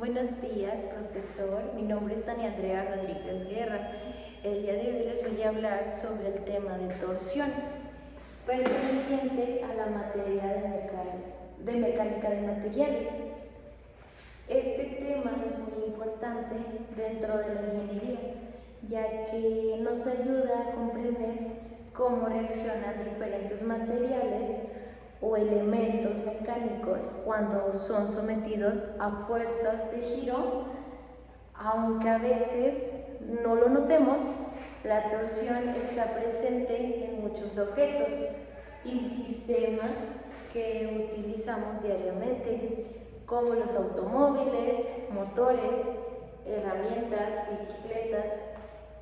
Buenos días, profesor. Mi nombre es Tania Andrea Rodríguez Guerra. El día de hoy les voy a hablar sobre el tema de torsión, perteneciente a la materia de mecánica de materiales. Este tema es muy importante dentro de la ingeniería, ya que nos ayuda a comprender cómo reaccionan diferentes materiales o elementos mecánicos cuando son sometidos a fuerzas de giro. Aunque a veces no lo notemos, la torsión está presente en muchos objetos y sistemas que utilizamos diariamente, como los automóviles, motores, herramientas, bicicletas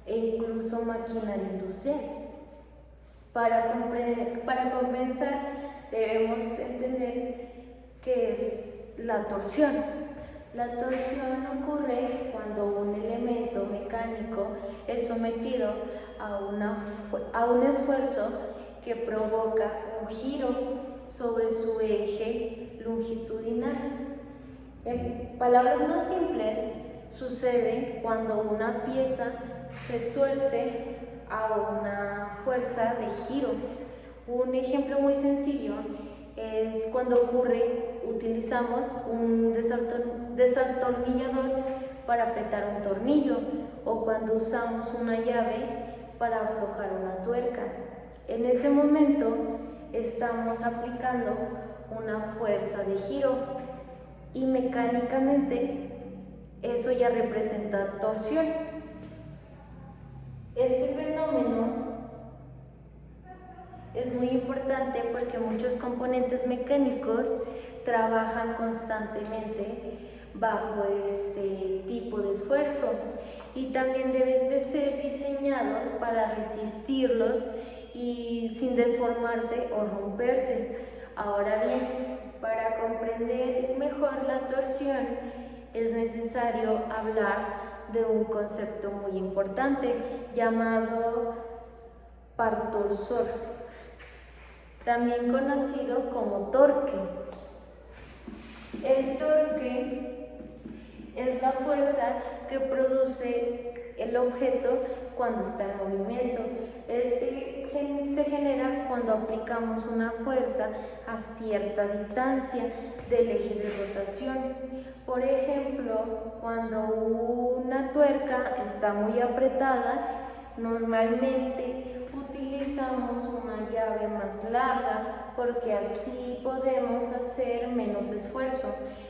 e incluso maquinaria industrial. Para comenzar, debemos entender qué es la torsión. La torsión ocurre cuando un elemento mecánico es sometido a un esfuerzo que provoca un giro sobre su eje longitudinal. En palabras más simples, sucede cuando una pieza se tuerce a una fuerza de giro. Un ejemplo muy sencillo es cuando utilizamos un desatornillador para apretar un tornillo, o cuando usamos una llave para aflojar una tuerca. En ese momento estamos aplicando una fuerza de giro y mecánicamente eso ya representa torsión. Este fenómeno es muy importante porque muchos componentes mecánicos trabajan constantemente bajo este tipo de esfuerzo y también deben de ser diseñados para resistirlos y sin deformarse o romperse. Ahora bien, para comprender mejor la torsión es necesario hablar de un concepto muy importante llamado par torsor, también conocido como torque. El torque es la fuerza que produce el objeto cuando está en movimiento. Este se genera cuando aplicamos una fuerza a cierta distancia del eje de rotación. Por ejemplo, cuando una tuerca está muy apretada, normalmente utilizamos una llave más larga porque así podemos hacer menos esfuerzo.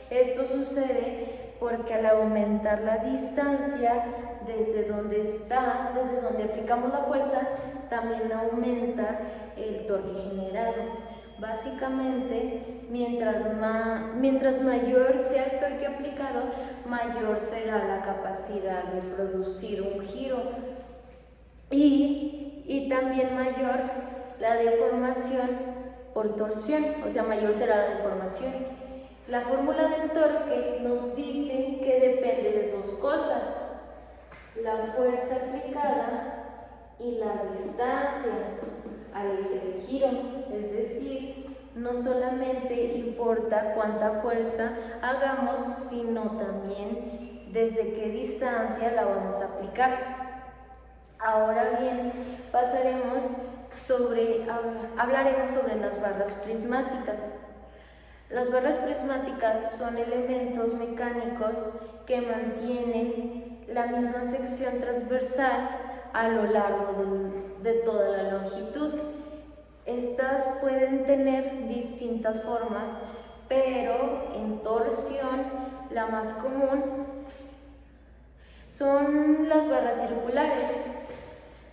Esto sucede porque al aumentar la distancia desde donde aplicamos la fuerza, también aumenta el torque generado. Básicamente, mientras mayor sea el torque aplicado, mayor será la capacidad de producir un giro y también mayor la deformación por torsión, o sea, mayor será la deformación. La fórmula del torque nos dice que depende de dos cosas: la fuerza aplicada y la distancia al eje de giro. Es decir, no solamente importa cuánta fuerza hagamos, sino también desde qué distancia la vamos a aplicar. Ahora bien, hablaremos sobre las barras prismáticas. Las barras prismáticas son elementos mecánicos que mantienen la misma sección transversal a lo largo de toda la longitud. Estas pueden tener distintas formas, pero en torsión la más común son las barras circulares.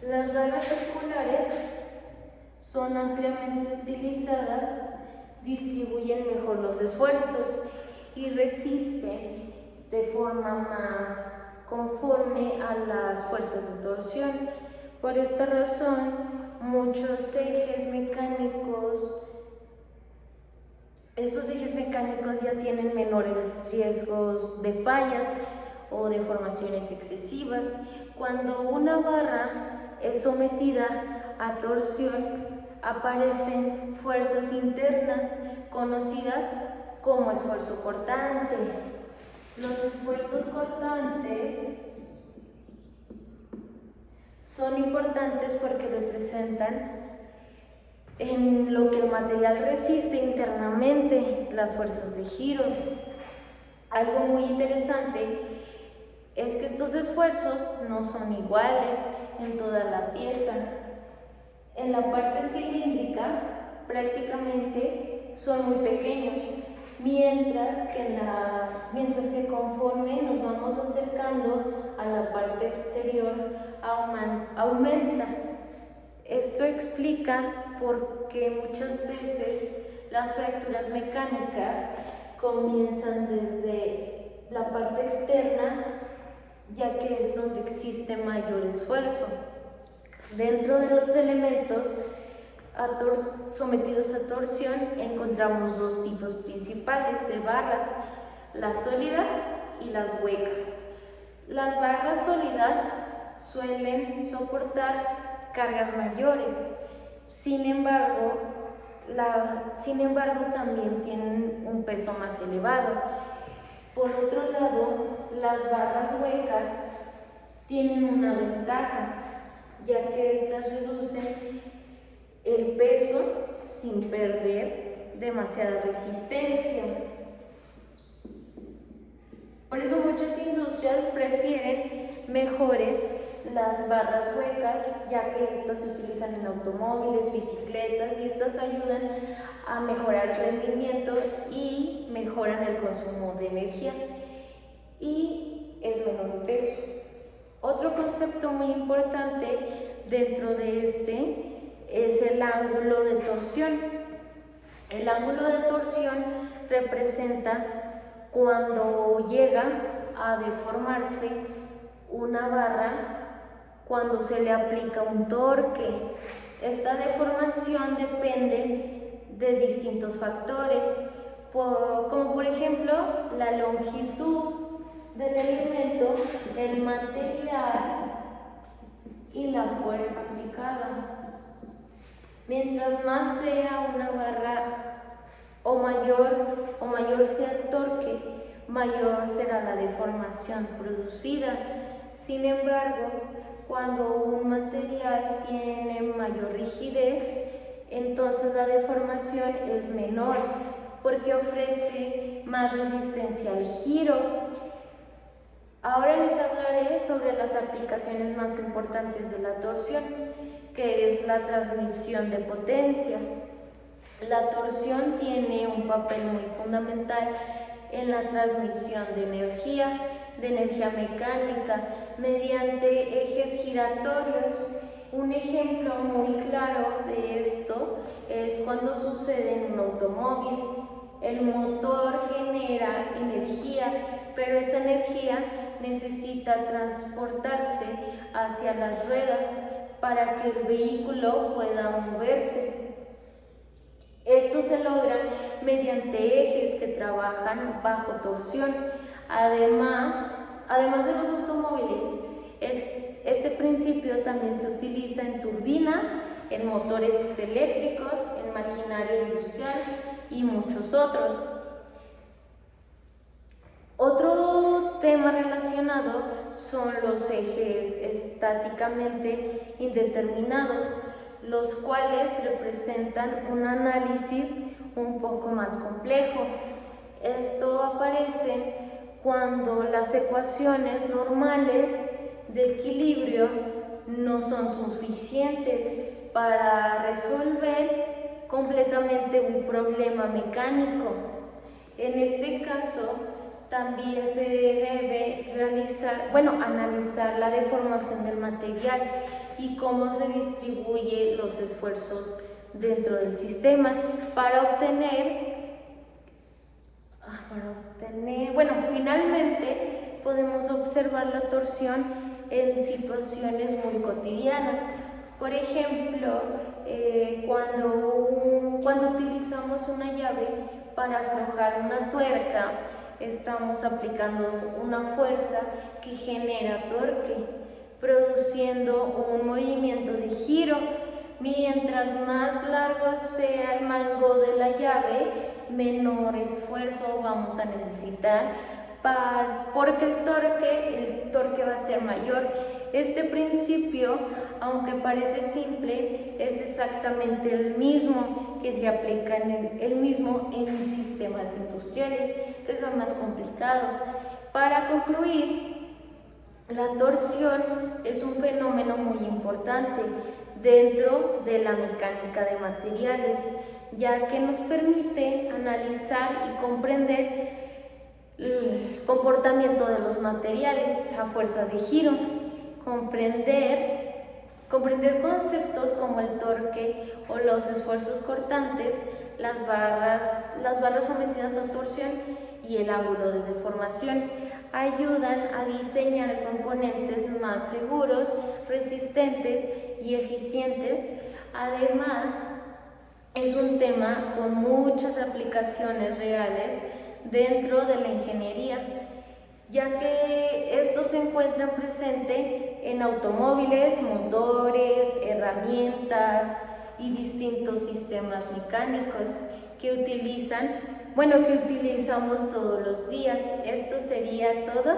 Las barras circulares son ampliamente utilizadas, distribuyen mejor los esfuerzos y resisten de forma más conforme a las fuerzas de torsión. Por esta razón, estos ejes mecánicos ya tienen menores riesgos de fallas o deformaciones excesivas. Cuando una barra es sometida a torsión, aparecen fuerzas internas conocidas como esfuerzo cortante. Los esfuerzos cortantes son importantes porque representan en lo que el material resiste internamente las fuerzas de giro. Algo muy interesante es que estos esfuerzos no son iguales en toda la pieza. En la parte cilíndrica prácticamente son muy pequeños, mientras que conforme nos vamos acercando a la parte exterior aumenta. Esto explica por qué muchas veces las fracturas mecánicas comienzan desde la parte externa, ya que es donde existe mayor esfuerzo. Dentro de los elementos sometidos a torsión encontramos dos tipos principales de barras, las sólidas y las huecas. Las barras sólidas suelen soportar cargas mayores, sin embargo también tienen un peso más elevado. Por otro lado, las barras huecas tienen una ventaja, ya que estas reducen el peso sin perder demasiada resistencia. Por eso muchas industrias prefieren mejores las barras huecas, ya que estas se utilizan en automóviles, bicicletas, y estas ayudan a mejorar el rendimiento y mejoran el consumo de energía y es menor peso. Otro concepto muy importante dentro de este es el ángulo de torsión. El ángulo de torsión representa cuando llega a deformarse una barra cuando se le aplica un torque. Esta deformación depende de distintos factores, como por ejemplo la longitud del elemento, el material y la fuerza aplicada. Mientras más sea una barra o mayor sea el torque, mayor será la deformación producida. Sin embargo, cuando un material tiene mayor rigidez, entonces la deformación es menor porque ofrece más resistencia al giro. Ahora les hablaré sobre las aplicaciones más importantes de la torsión, que es la transmisión de potencia. La torsión tiene un papel muy fundamental en la transmisión de energía mecánica, mediante ejes giratorios. Un ejemplo muy claro de esto es cuando sucede en un automóvil. El motor genera energía, pero esa energía necesita transportarse hacia las ruedas para que el vehículo pueda moverse. Esto se logra mediante ejes que trabajan bajo torsión. Además de los automóviles, este principio también se utiliza en turbinas, en motores eléctricos, en maquinaria industrial y muchos otros. Otro tema relacionado son los ejes estáticamente indeterminados, los cuales representan un análisis un poco más complejo. Esto aparece cuando las ecuaciones normales de equilibrio no son suficientes para resolver completamente un problema mecánico. En este caso, también se debe analizar la deformación del material y cómo se distribuyen los esfuerzos dentro del sistema para obtener, finalmente podemos observar la torsión en situaciones muy cotidianas. Por ejemplo, cuando utilizamos una llave para aflojar una tuerca, estamos aplicando una fuerza que genera torque, produciendo un movimiento de giro. Mientras más largo sea el mango de la llave, menor esfuerzo vamos a necesitar porque el torque va a ser mayor. Este principio, aunque parece simple, es exactamente el mismo que se aplica el mismo en sistemas industriales, que son más complicados. Para concluir, la torsión es un fenómeno muy importante dentro de la mecánica de materiales, ya que nos permite analizar y comprender el comportamiento de los materiales a fuerza de giro, comprender conceptos como el torque o los esfuerzos cortantes, las barras sometidas a torsión y el ángulo de deformación. Ayudan a diseñar componentes más seguros, resistentes y eficientes. Además, es un tema con muchas aplicaciones reales dentro de la ingeniería, ya que estos se encuentran presentes en automóviles, motores, herramientas y distintos sistemas mecánicos que utilizamos todos los días. Esto sería todo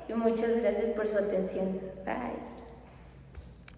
y muchas gracias por su atención. Bye.